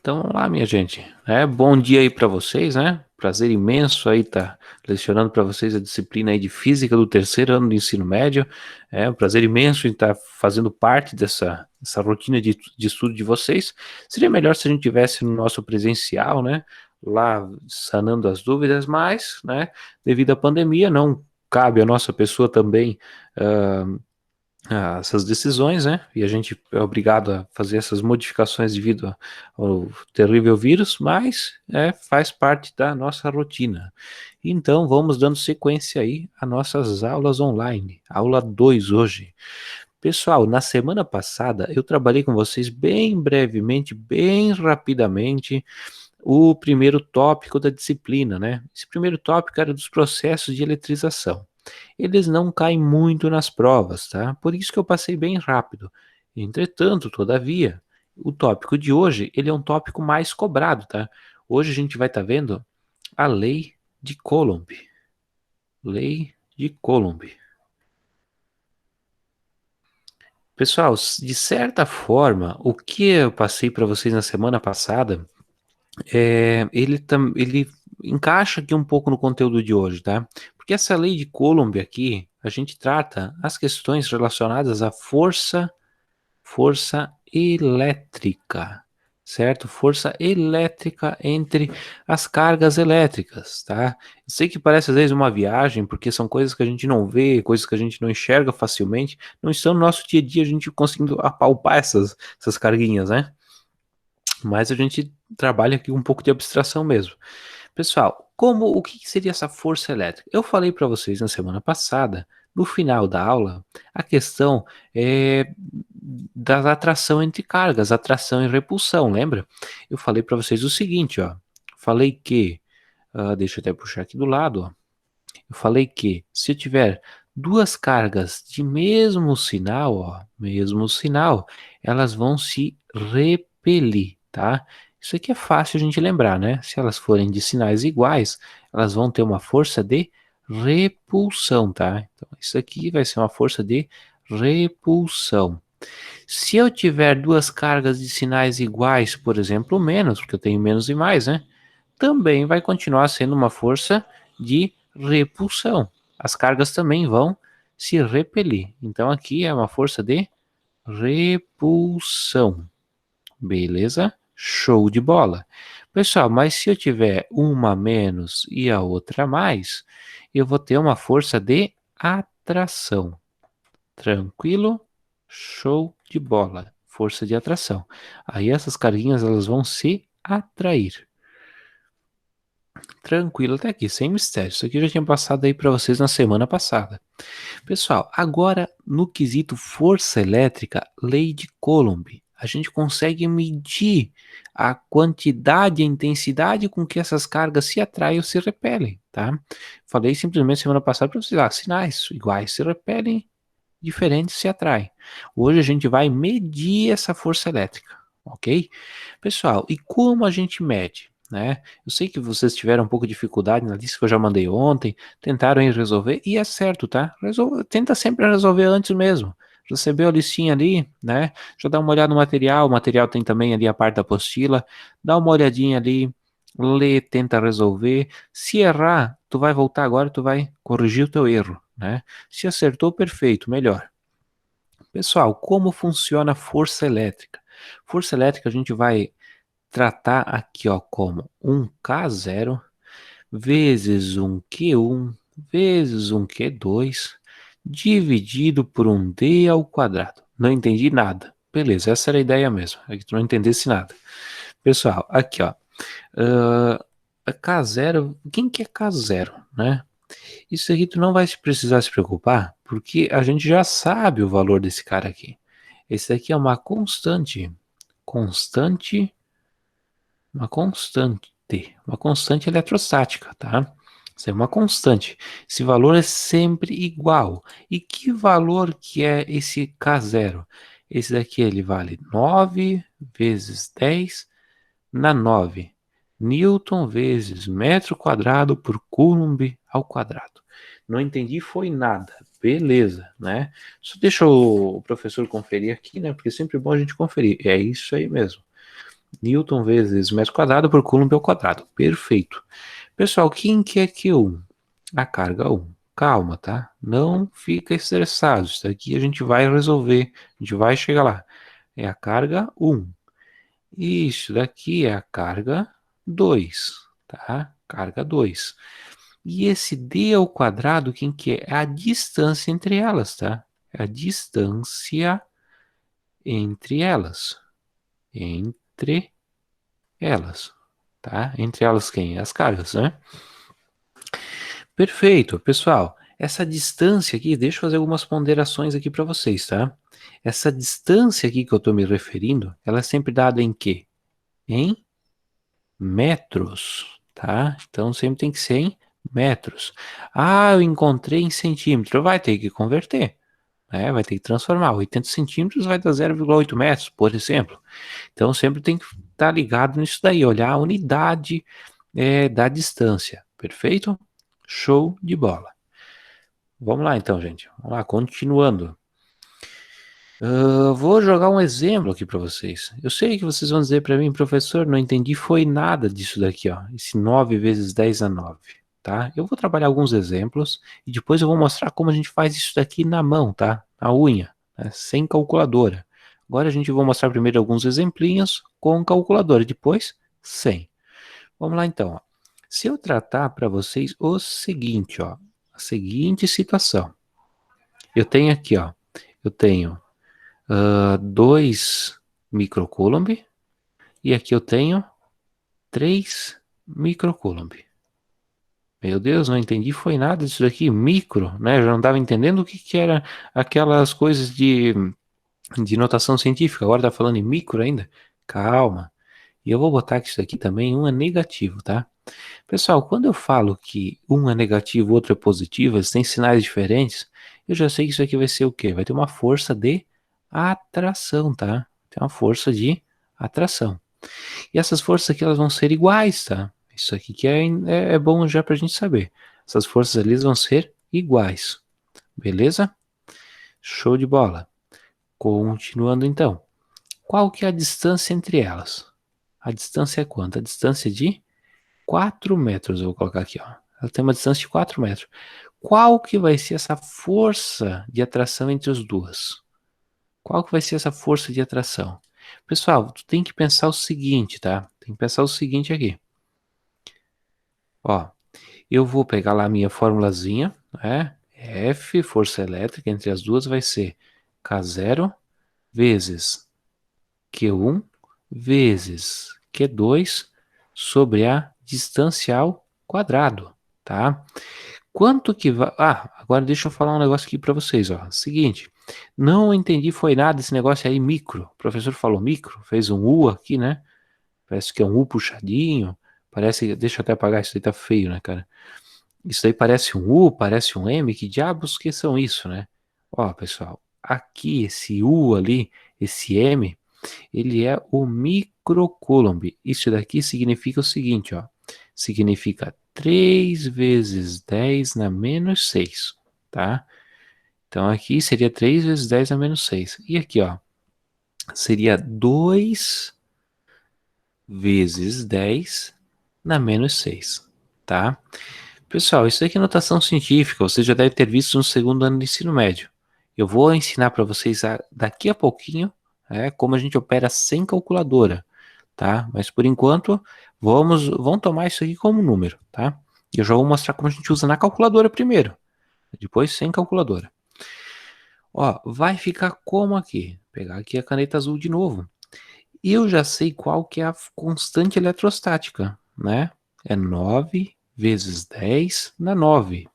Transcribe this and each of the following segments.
Então, vamos lá, minha gente. Bom dia aí para vocês, né? Prazer imenso aí estar lecionando para vocês a disciplina aí de física do terceiro ano do ensino médio. É um prazer imenso em estar fazendo parte dessa rotina de estudo de vocês. Seria melhor se a gente tivesse no nosso presencial, né? Lá sanando as dúvidas, mas, né? Devido à pandemia, não cabe à nossa pessoa também essas decisões, né? E a gente é obrigado a fazer essas modificações devido ao terrível vírus, mas faz parte da nossa rotina. Então, vamos dando sequência aí às nossas aulas online. Aula 2 hoje. Pessoal, na semana passada eu trabalhei com vocês bem brevemente, bem rapidamente, o primeiro tópico da disciplina, né? Esse primeiro tópico era dos processos de eletrização. Eles não caem muito nas provas, tá? Por isso que eu passei bem rápido. Entretanto, todavia, o tópico de hoje, ele é um tópico mais cobrado, tá? Hoje a gente vai estar vendo a lei de Coulomb. Lei de Coulomb. Pessoal, de certa forma, o que eu passei para vocês na semana passada, ele encaixa aqui um pouco no conteúdo de hoje, tá? Porque essa lei de Coulomb aqui, a gente trata as questões relacionadas à força elétrica, certo? Força elétrica entre as cargas elétricas, tá? Eu sei que parece às vezes uma viagem, porque são coisas que a gente não vê, coisas que a gente não enxerga facilmente, não estão no nosso dia a dia a gente conseguindo apalpar essas carguinhas, né? Mas a gente trabalha aqui um pouco de abstração mesmo. Pessoal, o que seria essa força elétrica? Eu falei para vocês na semana passada, no final da aula, a questão da atração entre cargas, atração e repulsão, lembra? Eu falei para vocês o seguinte, ó. Falei que, deixa eu até puxar aqui do lado, ó. Eu falei que se eu tiver duas cargas de mesmo sinal, ó, mesmo sinal, elas vão se repelir, tá? Isso aqui é fácil a gente lembrar, né? Se elas forem de sinais iguais, elas vão ter uma força de repulsão, tá? Então, isso aqui vai ser uma força de repulsão. Se eu tiver duas cargas de sinais iguais, por exemplo, menos, porque eu tenho menos e mais, né? Também vai continuar sendo uma força de repulsão. As cargas também vão se repelir. Então aqui é uma força de repulsão. Beleza? Show de bola. Pessoal, mas se eu tiver uma menos e a outra mais, eu vou ter uma força de atração. Tranquilo? Show de bola. Força de atração. Aí essas carguinhas elas vão se atrair. Tranquilo até aqui, sem mistério. Isso aqui eu já tinha passado aí para vocês na semana passada. Pessoal, agora no quesito força elétrica, lei de Coulomb, a gente consegue medir a quantidade e a intensidade com que essas cargas se atraem ou se repelem, tá? Falei simplesmente semana passada para vocês, sinais iguais se repelem, diferentes se atraem. Hoje a gente vai medir essa força elétrica, ok? Pessoal, e como a gente mede? Né? Eu sei que vocês tiveram um pouco de dificuldade na lista que eu já mandei ontem, tentaram ir resolver, e é certo, tá? Tenta sempre resolver antes mesmo. Recebeu a listinha ali, né? Já dá uma olhada no material, o material tem também ali a parte da apostila, dá uma olhadinha ali, lê, tenta resolver. Se errar, tu vai voltar agora, tu vai corrigir o teu erro, né? Se acertou, perfeito, melhor. Pessoal, como funciona a força elétrica? Força elétrica a gente vai tratar aqui, ó, como um K0 vezes um Q1 vezes um Q2 dividido por um D ao quadrado. Não entendi nada. Beleza, essa era a ideia mesmo. É que tu não entendesse nada. Pessoal, aqui, ó. A K0, quem que é K0, né? Isso aqui tu não vai precisar se preocupar, porque a gente já sabe o valor desse cara aqui. Esse aqui é uma constante. Constante uma constante eletrostática, tá? Isso é uma constante. Esse valor é sempre igual. E que valor que é esse K0? Esse daqui ele vale 9 vezes 10 na 9. Newton vezes metro quadrado por Coulomb ao quadrado. Não entendi foi nada. Beleza, né? Só deixa o professor conferir aqui, né? Porque é sempre bom a gente conferir. É isso aí mesmo. Newton vezes metro quadrado por Coulomb ao quadrado. Perfeito. Pessoal, quem que é Q1? A carga 1. Calma, tá? Não fica estressado. Isso daqui a gente vai resolver. A gente vai chegar lá. É a carga 1. Isso daqui é a carga 2, tá? Carga 2. E esse d ao quadrado, quem que é? É a distância entre elas, tá? É a distância entre elas. Entre elas, tá? Entre elas quem? As cargas, né? Perfeito, pessoal. Essa distância aqui, deixa eu fazer algumas ponderações aqui para vocês, tá? Essa distância aqui que eu estou me referindo, ela é sempre dada em quê? Em metros, tá? Então sempre tem que ser em metros. Ah, eu encontrei em centímetro. Vai ter que converter, né? Vai ter que transformar. 80 centímetros vai dar 0,8 metros, por exemplo. Então sempre tem que estar ligado nisso daí, olhar a unidade da distância. Perfeito? Show de bola. Vamos lá então, gente. Vamos lá, continuando. Vou jogar um exemplo aqui para vocês. Eu sei que vocês vão dizer para mim, professor, não entendi, foi nada disso daqui, ó. Esse 9 vezes 10 a 9, tá? Eu vou trabalhar alguns exemplos e depois eu vou mostrar como a gente faz isso daqui na mão, tá? Na unha, né? Sem calculadora. Agora a gente vai mostrar primeiro alguns exemplinhos com calculadora, depois sem. Vamos lá então, ó. Se eu tratar para vocês o seguinte, ó. A seguinte situação. Eu tenho aqui, ó. Eu tenho 2 microcoulomb e aqui eu tenho 3 microcoulomb. Meu Deus, não entendi, foi nada disso daqui, micro, né? Já não estava entendendo o que, que era aquelas coisas de notação científica, agora tá falando em micro ainda? Calma. E eu vou botar que isso aqui também um é negativo, tá? Pessoal, quando eu falo que um é negativo, o outro é positivo, eles têm sinais diferentes, eu já sei que isso aqui vai ser o quê? Vai ter uma força de atração, tá? Tem uma força de atração. E essas forças aqui, elas vão ser iguais, tá? Isso aqui que é bom já pra gente saber. Essas forças ali vão ser iguais. Beleza? Show de bola. Continuando então. Qual que é a distância entre elas? A distância é quanto? A distância de 4 metros, eu vou colocar aqui, ó. Ela tem uma distância de 4 metros. Qual que vai ser essa força de atração entre as duas? Qual que vai ser essa força de atração? Pessoal, tu tem que pensar o seguinte, tá? Tem que pensar o seguinte aqui. Ó, eu vou pegar lá a minha formulazinha, né? F, força elétrica entre as duas vai ser K0 vezes Q1 vezes Q2 sobre a distância ao quadrado, tá? Quanto que vai... Ah, agora deixa eu falar um negócio aqui para vocês, ó. Seguinte, não entendi foi nada esse negócio aí micro. O professor falou micro, fez um U aqui, né? Parece que é um U puxadinho. Parece, deixa eu até apagar, isso aí tá feio, né, cara? Isso aí parece um U, parece um M, que diabos que são isso, né? Ó, pessoal, aqui esse U ali, esse M, ele é o microcoulomb. Isso daqui significa o seguinte, ó. Significa 3 vezes 10 na menos 6, tá? Então aqui seria 3 vezes 10 na menos 6. E aqui, ó, seria 2 vezes 10 na menos 6, tá? Pessoal, isso aqui é notação científica, você já deve ter visto no segundo ano de ensino médio. Eu vou ensinar para vocês daqui a pouquinho como a gente opera sem calculadora, tá? Mas por enquanto, vamos tomar isso aqui como número, tá? E eu já vou mostrar como a gente usa na calculadora primeiro, depois sem calculadora. Ó, vai ficar como aqui? Vou pegar aqui a caneta azul de novo. E eu já sei qual que é a constante eletrostática, né? É 9 vezes 10 na 9.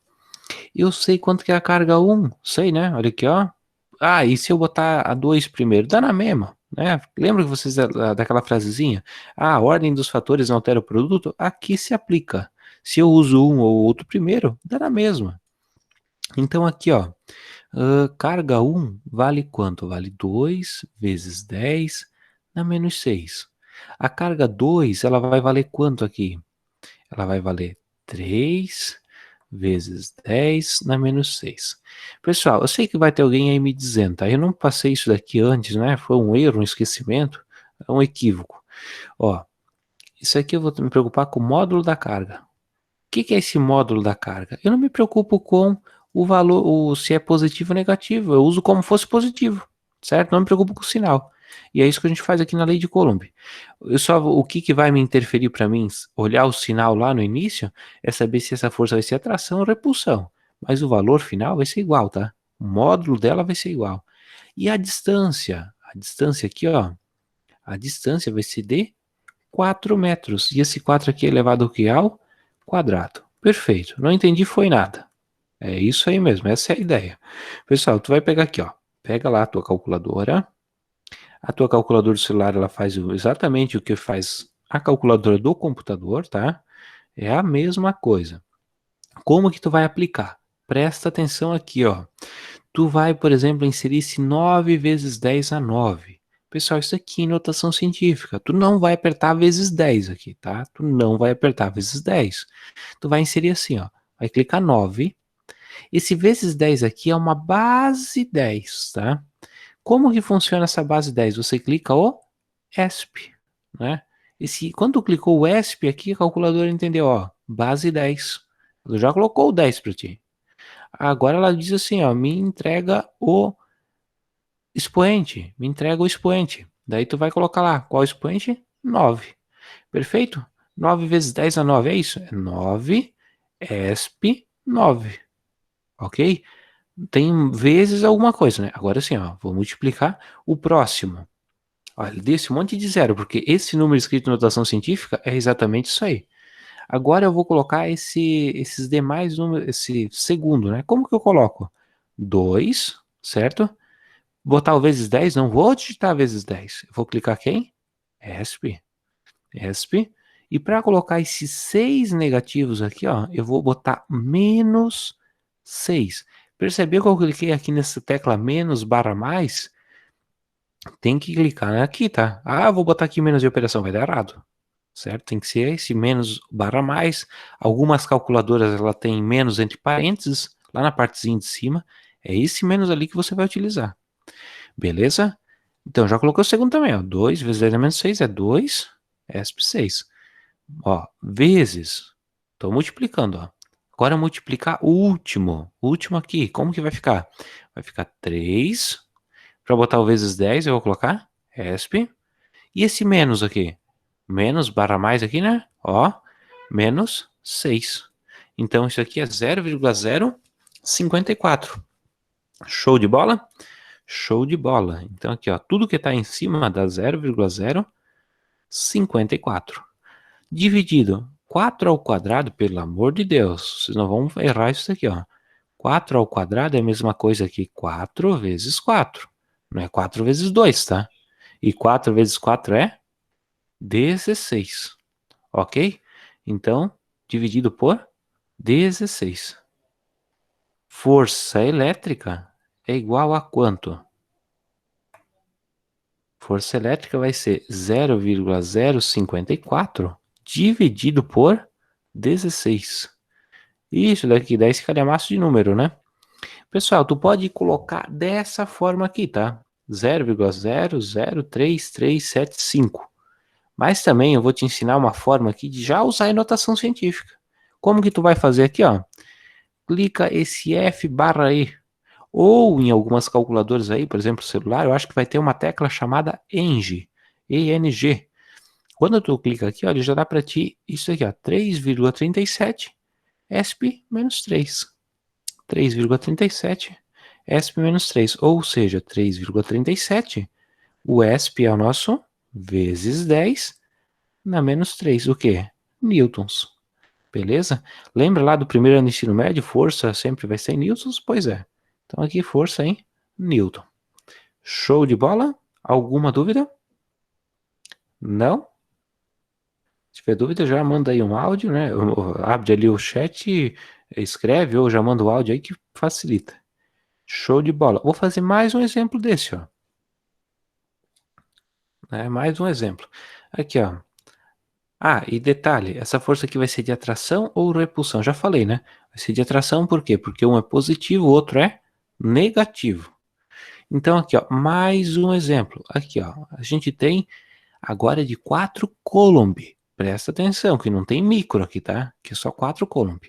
Eu sei quanto que é a carga 1, sei, né? Olha aqui, ó. Ah, e se eu botar a 2 primeiro? Dá na mesma, né? Lembra que vocês daquela frasezinha? Ah, a ordem dos fatores não altera o produto? Aqui se aplica. Se eu uso um ou outro primeiro, dá na mesma. Então aqui, ó, carga 1 vale quanto? Vale 2 vezes 10 na menos 6. A carga 2, ela vai valer quanto aqui? Ela vai valer 3 vezes 10 na menos 6. Pessoal, eu sei que vai ter alguém aí me dizendo, tá? Eu não passei isso daqui antes, né? Foi um erro, um esquecimento, é um equívoco. Ó, isso aqui eu vou me preocupar com o módulo da carga. O que é esse módulo da carga? Eu não me preocupo com o valor, se é positivo ou negativo. Eu uso como fosse positivo, certo? Não me preocupo com o sinal. E é isso que a gente faz aqui na lei de Coulomb. O que vai me interferir para mim olhar o sinal lá no início é saber se essa força vai ser atração ou repulsão. Mas o valor final vai ser igual, tá? O módulo dela vai ser igual. E a distância? A distância aqui, ó. A distância vai ser de 4 metros. E esse 4 aqui é elevado ao que? Ao quadrado. Perfeito. Não entendi foi nada. É isso aí mesmo, essa é a ideia. Pessoal, tu vai pegar aqui, ó. Pega lá a tua calculadora. A tua calculadora do celular, ela faz exatamente o que faz a calculadora do computador, tá? É a mesma coisa. Como que tu vai aplicar? Presta atenção aqui, ó. Tu vai, por exemplo, inserir esse 9 vezes 10 a 9. Pessoal, isso aqui é notação científica. Tu não vai apertar vezes 10 aqui, tá? Tu não vai apertar vezes 10. Tu vai inserir assim, ó. Vai clicar 9. Esse vezes 10 aqui é uma base 10, tá? Como que funciona essa base 10? Você clica o ESP, né? Quando tu clicou o ESP aqui, a calculadora entendeu, ó, base 10. Ela já colocou o 10 para ti. Agora ela diz assim, ó, me entrega o expoente, me entrega o expoente. Daí tu vai colocar lá, qual expoente? 9. Perfeito? 9 vezes 10 a 9, é isso? É 9, ESP 9. Ok? Tem vezes alguma coisa, né? Agora sim, ó, vou multiplicar o próximo. Olha, ele desse um monte de zero, porque esse número escrito em notação científica é exatamente isso aí. Agora eu vou colocar esses demais números, esse segundo, né? Como que eu coloco? 2, certo? Botar o vezes 10, não vou digitar vezes 10. Eu vou clicar quem? ESP. ESP. E para colocar esses 6 negativos aqui, ó, eu vou botar menos 6. Percebeu que eu cliquei aqui nessa tecla menos barra mais? Tem que clicar aqui, tá? Ah, vou botar aqui menos de operação, vai dar errado. Certo? Tem que ser esse menos barra mais. Algumas calculadoras ela tem menos entre parênteses, lá na partezinha de cima. É esse menos ali que você vai utilizar. Beleza? Então, já coloquei o segundo também, ó. 2 vezes 10 menos 6 é 2, ESP6. Ó, vezes. Estou multiplicando, ó. Agora multiplicar o último aqui. Como que vai ficar? Vai ficar 3. Para botar o vezes 10, eu vou colocar ESP. E esse menos aqui? Menos barra mais aqui, né? Ó, menos 6. Então, isso aqui é 0,054. Show de bola? Show de bola. Então, aqui, ó, tudo que está em cima dá 0,054. Dividido 4 ao quadrado, pelo amor de Deus, vocês não vão errar isso aqui, ó. 4 ao quadrado é a mesma coisa que 4 vezes 4. Não é 4 vezes 2, tá? E 4 vezes 4 é 16. Ok? Então, dividido por 16. Força elétrica é igual a quanto? Força elétrica vai ser 0,054 dividido por 16. Isso daqui dá esse calhamaço de número, né? Pessoal, tu pode colocar dessa forma aqui, tá? 0,003375. Mas também eu vou te ensinar uma forma aqui de já usar a notação científica. Como que tu vai fazer aqui, ó? Clica esse F barra E. Ou em algumas calculadoras aí, por exemplo, celular, eu acho que vai ter uma tecla chamada ENG. ENG. Quando tu clica aqui, ó, ele já dá para ti isso aqui, ó, 3,37 ESP menos 3. 3,37 ESP menos 3. Ou seja, 3,37. O ESP é o nosso vezes 10 na menos 3. O quê? Newtons. Beleza? Lembra lá do primeiro ano de ensino médio? Força sempre vai ser em newtons? Pois é. Então aqui força em Newton. Show de bola? Alguma dúvida? Não? Se tiver dúvida, já manda aí um áudio, né? Abre ali o chat, escreve ou já manda o áudio aí que facilita. Show de bola. Vou fazer mais um exemplo desse, ó. Mais um exemplo. Aqui, ó. Ah, e detalhe, essa força aqui vai ser de atração ou repulsão? Já falei, né? Vai ser de atração por quê? Porque um é positivo, o outro é negativo. Então aqui, ó, mais um exemplo. Aqui, ó, a gente tem Agora é de 4 coulomb. Presta atenção, que não tem micro aqui, tá? Que é só 4 coulomb.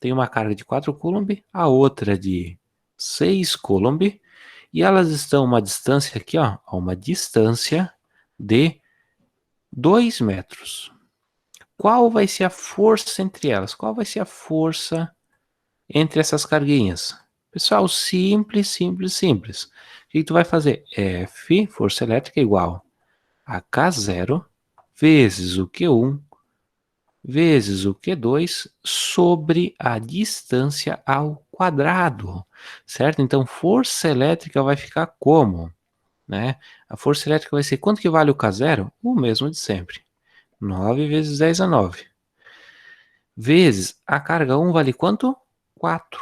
Tem uma carga de 4 coulomb, a outra de 6 coulomb, e elas estão a uma distância aqui, ó, a uma distância de 2 metros. Qual vai ser a força entre elas? Qual vai ser a força entre essas carguinhas? Pessoal, simples, simples, simples. O que tu vai fazer? F, força elétrica, igual a K0 vezes o Q1 vezes o Q2 sobre a distância ao quadrado, certo? Então, força elétrica vai ficar como? Né? A força elétrica vai ser quanto que vale o K0? O mesmo de sempre. 9 vezes 10 a 9. Vezes a carga 1 vale quanto? 4.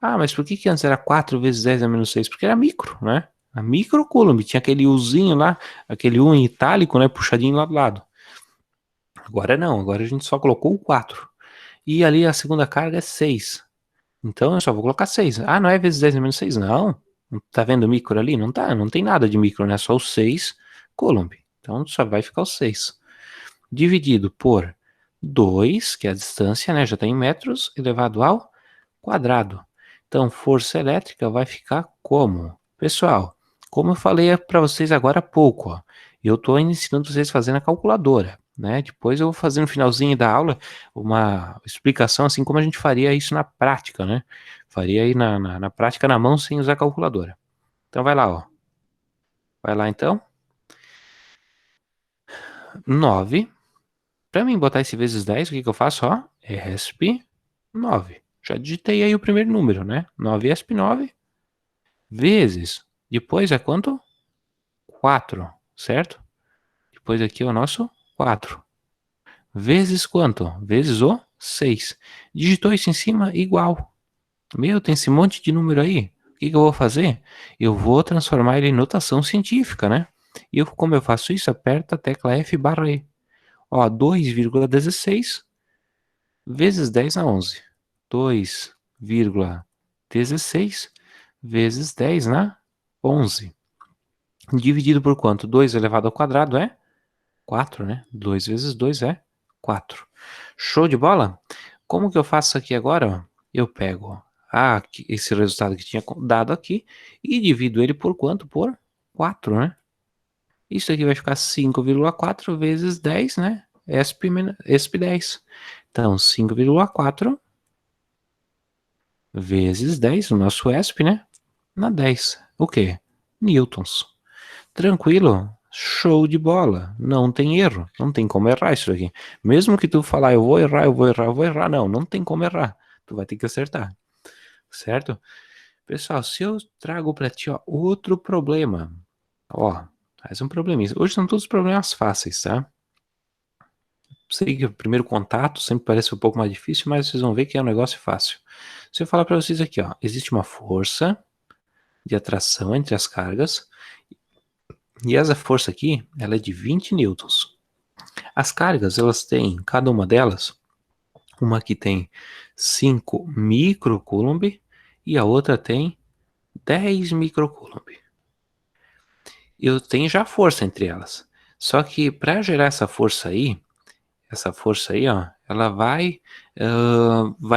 Ah, mas por que antes era 4 vezes 10 a menos 6? Porque era micro, né? A micro coulomb, tinha aquele Uzinho lá, aquele U em itálico, né? Puxadinho lá do lado. Agora não, agora a gente só colocou o 4. E ali a segunda carga é 6. Então eu só vou colocar 6. Ah, não é vezes 10 a menos 6? Não. Tá vendo o micro ali? Não tá, não tem nada de micro, né? Só o 6 coulomb. Então só vai ficar o 6. Dividido por 2, que é a distância, né? Já está em metros, elevado ao quadrado. Então, força elétrica vai ficar como? Pessoal, como eu falei para vocês agora há pouco, ó, eu estou ensinando vocês fazendo a calculadora, né? Depois eu vou fazer no finalzinho da aula uma explicação assim como a gente faria isso na prática, né? Faria aí na prática na mão sem usar calculadora. Então vai lá, ó. Vai lá então. 9. Para mim botar esse vezes 10, o que eu faço? Ó, ESP 9. Já digitei aí o primeiro número, né? 9 ESP 9 vezes. Depois é quanto? 4, certo? Depois aqui é o nosso 4. Vezes quanto? Vezes o 6. Digitou isso em cima, igual. Meu, tem esse monte de número aí. O que eu vou fazer? Eu vou transformar ele em notação científica, né? E como eu faço isso? Aperto a tecla F barra E. Ó, 2,16 vezes 10 a 11. 2,16 vezes 10 na 11. Dividido por quanto? 2 elevado ao quadrado é 4, né? 2 vezes 2 é 4. Show de bola? Como que eu faço aqui agora? Eu pego esse resultado que tinha dado aqui e divido ele por quanto? Por 4, né? Isso aqui vai ficar 5,4 vezes 10, né? ESP 10. Então, 5,4 vezes 10, o nosso ESP, né? Na 10. O quê? Newtons. Tranquilo? Show de bola. Não tem erro. Não tem como errar isso aqui. Mesmo que tu falar, eu vou errar, eu vou errar, eu vou errar. Não, não tem como errar. Tu vai ter que acertar. Certo? Pessoal, se eu trago para ti, ó, outro problema. Ó, mais um probleminha. Hoje são todos problemas fáceis, tá? Sei que o primeiro contato sempre parece um pouco mais difícil, mas vocês vão ver que é um negócio fácil. Se eu falar para vocês aqui, ó, existe uma força de atração entre as cargas, e essa força aqui, ela é de 20 newtons. As cargas, elas têm, cada uma delas, uma que tem 5 microcoulomb e a outra tem 10 microcoulomb. Eu tenho já força entre elas. Só que para gerar essa força aí, ó, ela vai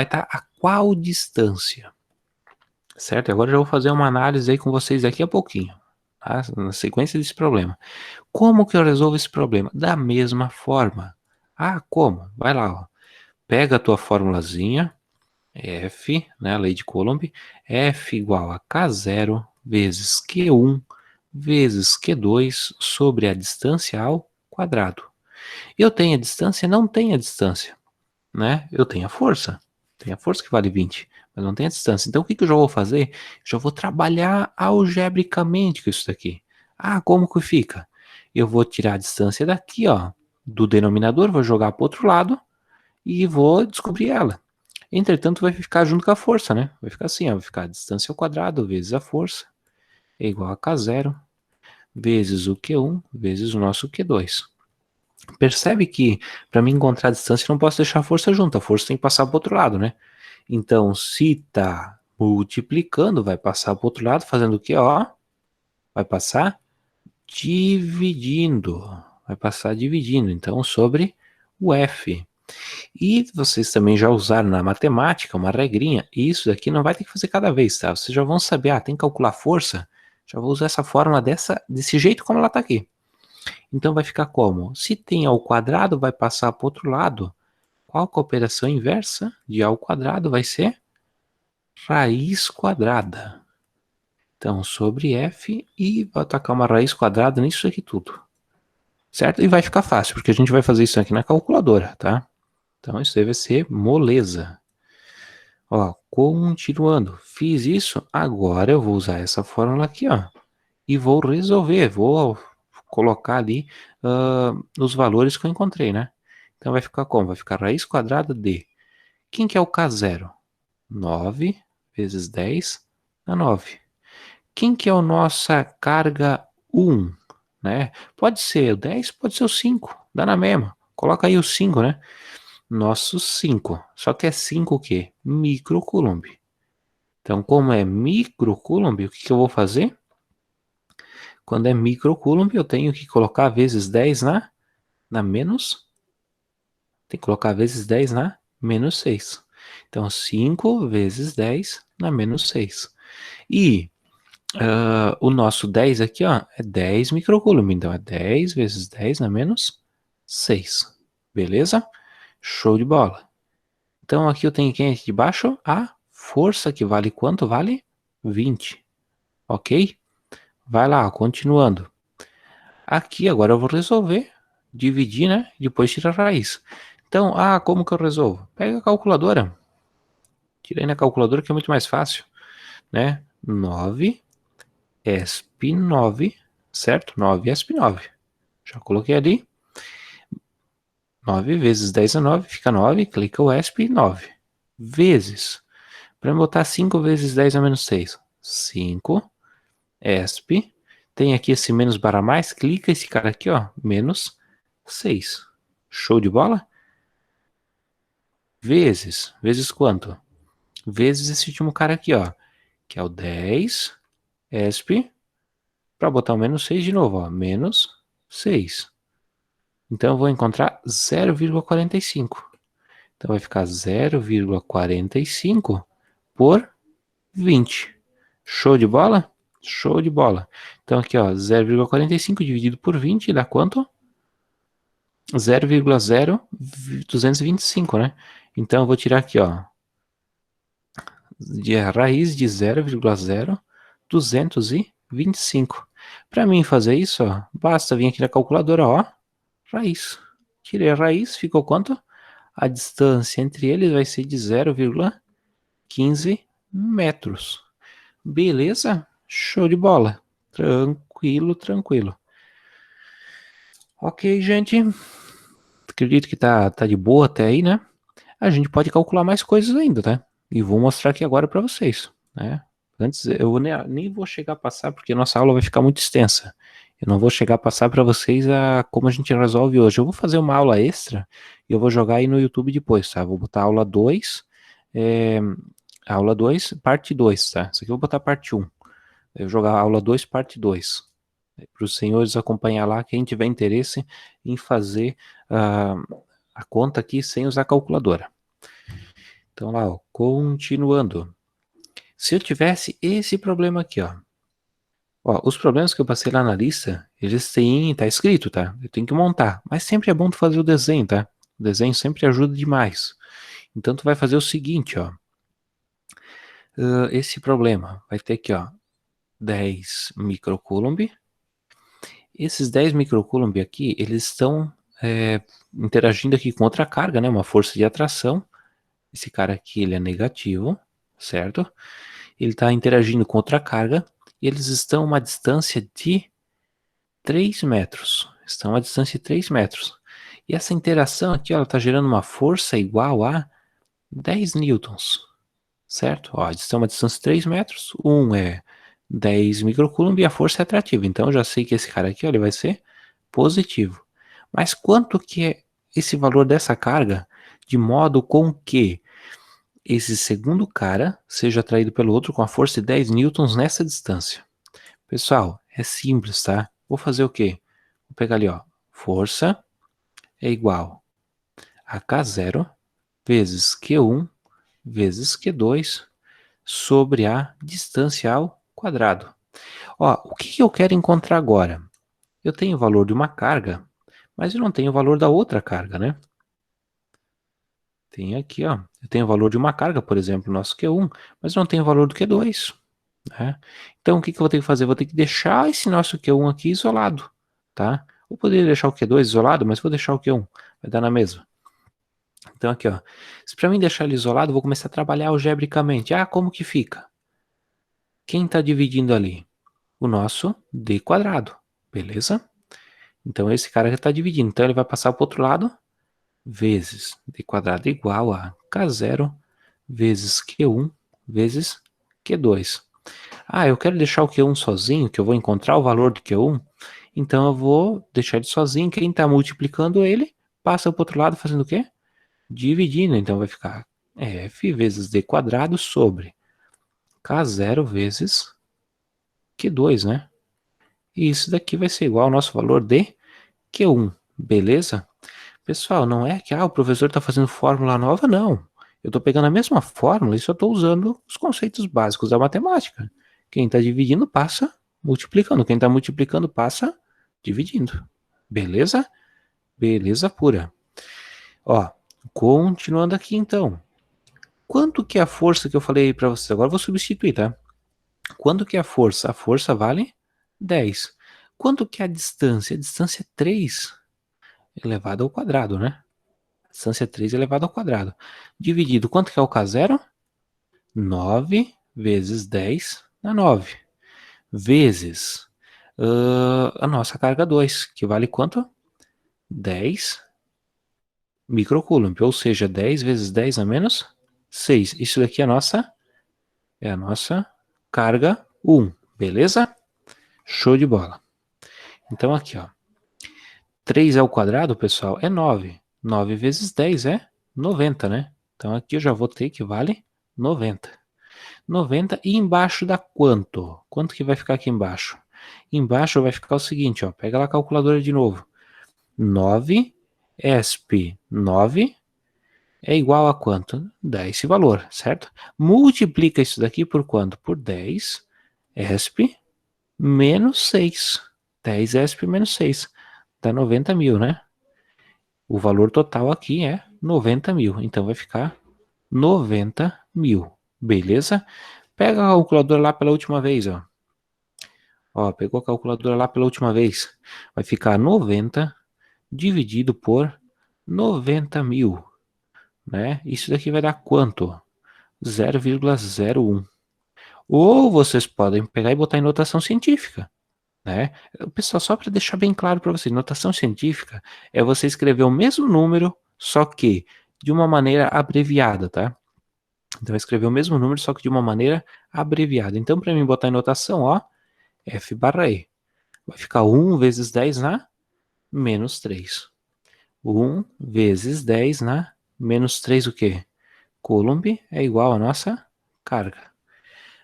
estar a qual distância? Certo? Agora eu já vou fazer uma análise aí com vocês daqui a pouquinho, tá? Na sequência desse problema. Como que eu resolvo esse problema? Da mesma forma. Ah, como? Vai lá, ó. Pega a tua formulazinha, F, né, a lei de Coulomb, F igual a K0 vezes Q1 vezes Q2 sobre a distância ao quadrado. Eu tenho a distância? Não tenho a distância, né? Eu tenho a força. Tem a força que vale 20, mas não tem a distância. Então o que eu já vou fazer? Já vou trabalhar algebricamente com isso daqui. Ah, como que fica? Eu vou tirar a distância daqui, ó, do denominador, vou jogar para o outro lado e vou descobrir ela. Entretanto, vai ficar junto com a força, né? Vai ficar assim, ó, vai ficar a distância ao quadrado vezes a força é igual a K0 vezes o Q1 vezes o nosso Q2. Percebe que para mim encontrar a distância eu não posso deixar a força junto, a força tem que passar para o outro lado, né? Então, se está multiplicando, vai passar para o outro lado, fazendo o quê? Ó, vai passar dividindo. vai passar dividindo, então, sobre o F. E vocês também já usaram na matemática uma regrinha, e isso daqui não vai ter que fazer cada vez, tá? Vocês já vão saber, tem que calcular força, já vou usar essa fórmula desse jeito como ela tá aqui. Então vai ficar como? Se tem A ao quadrado, vai passar para o outro lado. Qual que é a operação inversa de A ao quadrado vai ser? Raiz quadrada. Então, sobre F, e vou atacar uma raiz quadrada nisso aqui tudo. Certo? E vai ficar fácil, porque a gente vai fazer isso aqui na calculadora, tá? Então, isso deve ser moleza. Ó, continuando. Fiz isso, agora eu vou usar essa fórmula aqui, ó. E vou resolver, vou colocar ali os valores que eu encontrei, né? Então vai ficar como? Vai ficar raiz quadrada de... Quem que é o K0? 9 vezes 10 dá 9. Quem que é a nossa carga 1? Né? Pode ser o 10, pode ser o 5, dá na mesma. Coloca aí o 5, né? Nosso 5. Só que é 5 o quê? Microcoulomb. Então, como é microcoulomb, o que eu vou fazer? Quando é microcoulomb, eu tenho que colocar vezes 10 na menos. Tem que colocar vezes 10 na menos 6. Então, 5 vezes 10 na menos 6. E o nosso 10 aqui, ó, é 10 microcoulomb. Então, é 10 vezes 10 na menos 6. Beleza? Show de bola. Então, aqui eu tenho quem aqui de baixo? A força, que vale quanto? Vale 20. Ok? Vai lá, continuando. Aqui agora eu vou resolver, dividir, né? Depois tirar a raiz. Então, como que eu resolvo? Pega a calculadora. Tirei na calculadora que é muito mais fácil, né? 9 ESP 9, certo? 9 ESP 9. Já coloquei ali. 9 vezes 10 é 9, fica 9, clica o ESP 9. Vezes. Para botar 5 vezes 10 é menos 6. 5 ESP. Tem aqui esse menos barra mais, clica esse cara aqui, ó, menos 6. Show de bola? Vezes. Vezes quanto? Vezes esse último cara aqui, ó, que é o 10 ESP. Para botar o menos 6 de novo, ó, menos 6. Então eu vou encontrar 0,45. Então vai ficar 0,45 por 20. Show de bola? Show de bola. Então aqui, ó, 0,45 dividido por 20 dá quanto? 0,0225, né? Então eu vou tirar aqui, ó, de raiz de 0,0225. Para mim fazer isso, ó, basta vir aqui na calculadora, ó, raiz. Tirei a raiz, ficou quanto? A distância entre eles vai ser de 0,15 metros. Beleza? Show de bola. Tranquilo, tranquilo. Ok, gente. Acredito que tá de boa até aí, né? A gente pode calcular mais coisas ainda, tá? E vou mostrar aqui agora para vocês, né? Antes, eu nem vou chegar a passar, porque a nossa aula vai ficar muito extensa. Eu não vou chegar a passar para vocês como a gente resolve hoje. Eu vou fazer uma aula extra e eu vou jogar aí no YouTube depois, tá? Vou botar aula 2, aula 2, parte 2, tá? Isso aqui eu vou botar parte 1. Eu vou jogar aula 2, parte 2. Para os senhores acompanhar lá, quem tiver interesse em fazer a conta aqui sem usar calculadora. Então lá, ó, continuando. Se eu tivesse esse problema aqui, ó. Os problemas que eu passei lá na lista, eles têm, tá escrito, tá? Eu tenho que montar, mas sempre é bom tu fazer o desenho, tá? O desenho sempre ajuda demais. Então tu vai fazer o seguinte, ó. Esse problema vai ter aqui, ó, 10 microcoulomb. Esses 10 microcoulomb aqui, eles estão interagindo aqui com outra carga, né? Uma força de atração. Esse cara aqui, ele é negativo, certo? Ele está interagindo com outra carga e eles estão a uma distância de 3 metros. Estão a distância de 3 metros. E essa interação aqui, ela está gerando uma força igual a 10 newtons, certo? Ó, eles estão a uma distância de 3 metros, um é 10 microcoulomb e a força é atrativa. Então eu já sei que esse cara aqui, ó, ele vai ser positivo. Mas quanto que é esse valor dessa carga, de modo com que esse segundo cara seja atraído pelo outro com a força de 10 newtons nessa distância? Pessoal, é simples, tá? Vou fazer o quê? Vou pegar ali, ó, força é igual a K0 vezes Q1 vezes Q2 sobre a distância ao quadrado. Ó, o que eu quero encontrar agora? Eu tenho o valor de uma carga, mas eu não tenho o valor da outra carga, né? Tem aqui, ó. Eu tenho o valor de uma carga, por exemplo, nosso Q1, mas não tenho o valor do Q2. Né? Então, o que eu vou ter que fazer? Vou ter que deixar esse nosso Q1 aqui isolado, tá? Eu poderia deixar o Q2 isolado, mas vou deixar o Q1. Vai dar na mesma. Então, aqui, ó. Se para mim deixar ele isolado, eu vou começar a trabalhar algebricamente. Ah, como que fica? Quem está dividindo ali? O nosso D quadrado, beleza? Então, esse cara que está dividindo. Então, ele vai passar para o outro lado, vezes D quadrado igual a K0 vezes Q1 vezes Q2. Ah, eu quero deixar o Q1 sozinho, que eu vou encontrar o valor do Q1, então eu vou deixar ele sozinho. Quem está multiplicando ele, passa para o outro lado fazendo o quê? Dividindo. Então vai ficar F vezes D quadrado sobre K0 vezes Q2, né? E isso daqui vai ser igual ao nosso valor de Q1, beleza? Pessoal, não é que o professor está fazendo fórmula nova, não. Eu estou pegando a mesma fórmula e só estou usando os conceitos básicos da matemática. Quem está dividindo passa multiplicando. Quem está multiplicando passa dividindo. Beleza? Beleza pura. Ó, continuando aqui então. Quanto que é a força que eu falei para vocês? Agora eu vou substituir, tá? Quanto que é a força? A força vale 10. Quanto que é a distância? A distância é 3 elevado ao quadrado, né? Distância 3 elevado ao quadrado. Dividido, quanto que é o K0? 9 vezes 10 na 9. Vezes a nossa carga 2, que vale quanto? 10 microcoulomb, ou seja, 10 vezes 10 a menos 6. Isso daqui é a nossa carga 1, beleza? Show de bola. Então aqui, ó. 3 ao quadrado, pessoal, é 9. 9 vezes 10 é 90, né? Então aqui eu já vou ter que vale 90. 90 e embaixo dá quanto? Quanto que vai ficar aqui embaixo? Embaixo vai ficar o seguinte, ó, pega lá a calculadora de novo. 9 ESP 9 é igual a quanto? Dá esse valor, certo? Multiplica isso daqui por quanto? Por 10 ESP menos 6. 10 ESP menos 6. Dá 90 mil, né? O valor total aqui é 90 mil. Então vai ficar 90 mil. Beleza? Pega a calculadora lá pela última vez, ó. Ó, pegou a calculadora lá pela última vez. Vai ficar 90 dividido por 90 mil, né? Isso daqui vai dar quanto? 0,01. Ou vocês podem pegar e botar em notação científica, né? Pessoal, só para deixar bem claro para vocês, notação científica é você escrever o mesmo número, só que de uma maneira abreviada, tá? Então, escrever o mesmo número, só que de uma maneira abreviada. Então, para mim botar em notação, ó, F barra E. Vai ficar 1 vezes 10 na menos 3. 1 vezes 10 na menos 3 o quê? Coulomb é igual a nossa carga.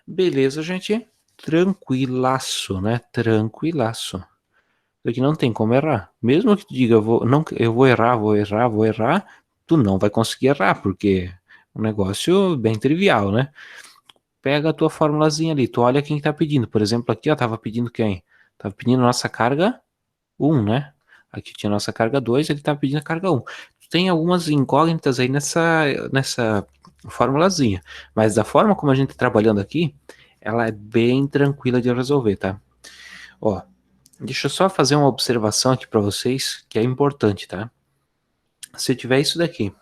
Beleza, gente? Tranquilaço, né? Tranquilaço. Porque não tem como errar. Mesmo que tu diga, eu vou errar, vou errar, tu não vai conseguir errar, porque é um negócio bem trivial, né? Pega a tua formulazinha ali, tu olha quem tá pedindo. Por exemplo, aqui, ó, tava pedindo quem? Tava pedindo nossa carga 1, né? Aqui tinha nossa carga 2, ele tava pedindo a carga 1. Tem algumas incógnitas aí nessa formulazinha. Mas da forma como a gente tá trabalhando aqui, ela é bem tranquila de resolver, tá? Ó, deixa eu só fazer uma observação aqui para vocês, que é importante, tá? Se tiver isso daqui,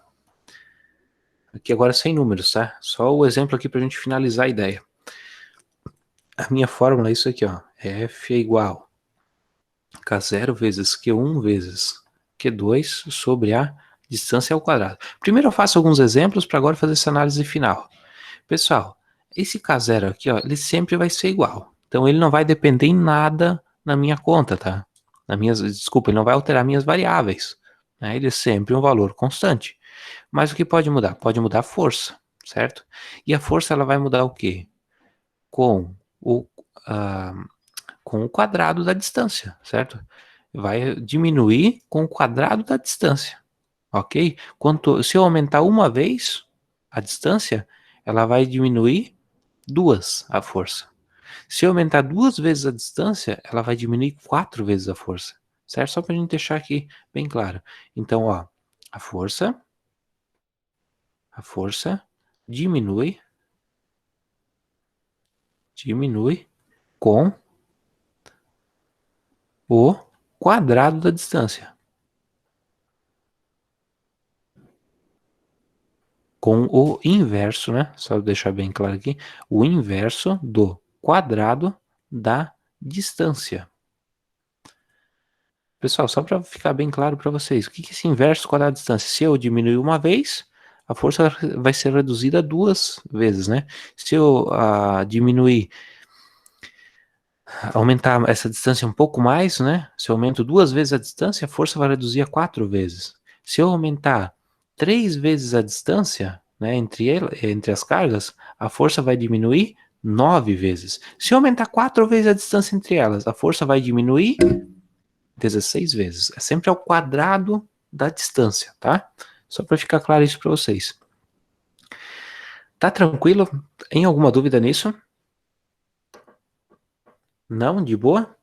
aqui agora sem números, tá? Só o exemplo aqui pra gente finalizar a ideia. A minha fórmula é isso aqui, ó. F é igual a K0 vezes Q1 vezes Q2 sobre a distância ao quadrado. Primeiro eu faço alguns exemplos para agora fazer essa análise final. Pessoal, esse K0 aqui, ó, ele sempre vai ser igual. Então ele não vai depender em nada na minha conta, tá? Desculpa, ele não vai alterar minhas variáveis. Né? Ele é sempre um valor constante. Mas o que pode mudar? Pode mudar a força, certo? E a força ela vai mudar o quê? Com o, ah, com o quadrado da distância, certo? vai diminuir com o quadrado da distância, ok? Se eu aumentar uma vez a distância, ela vai diminuir duas a força. Se eu aumentar duas vezes a distância, ela vai diminuir 4 vezes a força, certo? Só para a gente deixar aqui bem claro. Então, ó, a força diminui com o quadrado da distância. Com o inverso, né? Só deixar bem claro aqui, o inverso do quadrado da distância. Pessoal, só para ficar bem claro para vocês, o que é esse inverso do quadrado da distância? Se eu diminuir uma vez, a força vai ser reduzida duas vezes, né? Se eu diminuir, aumentar essa distância um pouco mais, né? Se eu aumento duas vezes a distância, a força vai reduzir a 4 vezes. Se eu aumentar 3 vezes a distância, né, entre as cargas, a força vai diminuir 9 vezes. Se eu aumentar 4 vezes a distância entre elas, a força vai diminuir 16 vezes. É sempre ao quadrado da distância, tá? Só para ficar claro isso para vocês. Tá tranquilo? Tem alguma dúvida nisso? Não? De boa?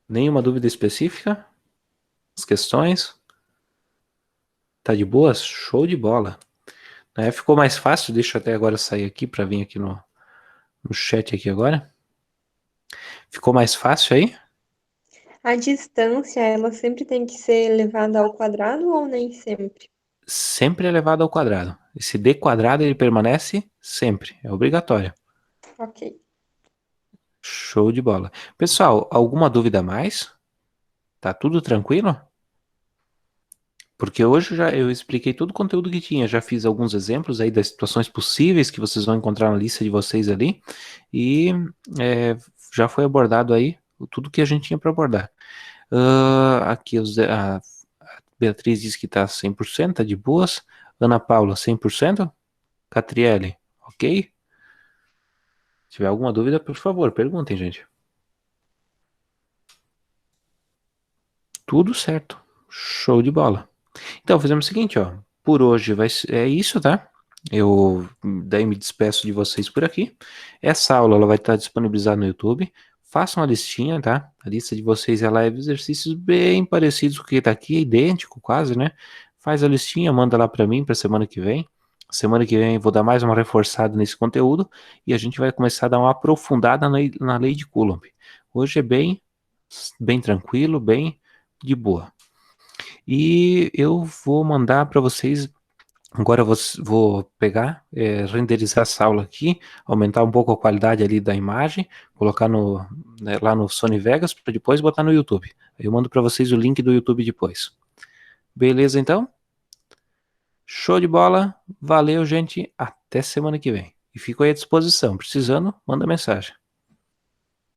Nenhuma dúvida específica? As questões? Tá de boa? Show de bola. Ficou mais fácil, deixa eu até agora sair aqui para vir aqui no chat aqui agora. Ficou mais fácil aí? A distância, ela sempre tem que ser elevada ao quadrado ou nem sempre? Sempre elevado ao quadrado. Esse d quadrado ele permanece sempre, é obrigatório. Ok. Show de bola. Pessoal, alguma dúvida a mais? Tá tudo tranquilo? Porque hoje eu expliquei todo o conteúdo que tinha, já fiz alguns exemplos aí das situações possíveis que vocês vão encontrar na lista de vocês ali, e já foi abordado aí tudo que a gente tinha para abordar. Aqui a Beatriz diz que está 100%, tá de boas. Ana Paula, 100%. Catriele, ok? Se tiver alguma dúvida, por favor, perguntem, gente. Tudo certo. Show de bola. Então, fazemos o seguinte, ó. Por hoje é isso, tá? Eu daí me despeço de vocês por aqui. Essa aula ela vai estar disponibilizada no YouTube. Façam a listinha, tá? A lista de vocês ela é de exercícios bem parecidos com o que está aqui, é idêntico quase, né? Faz a listinha, manda lá para mim para semana que vem. Semana que vem eu vou dar mais uma reforçada nesse conteúdo e a gente vai começar a dar uma aprofundada na lei de Coulomb. Hoje é bem tranquilo, bem de boa. E eu vou mandar para vocês. Agora eu vou pegar, renderizar essa aula aqui, aumentar um pouco a qualidade ali da imagem, colocar lá no Sony Vegas para depois botar no YouTube. Aí eu mando para vocês o link do YouTube depois. Beleza, então? Show de bola. Valeu, gente. Até semana que vem. E fico aí à disposição. Precisando, manda mensagem.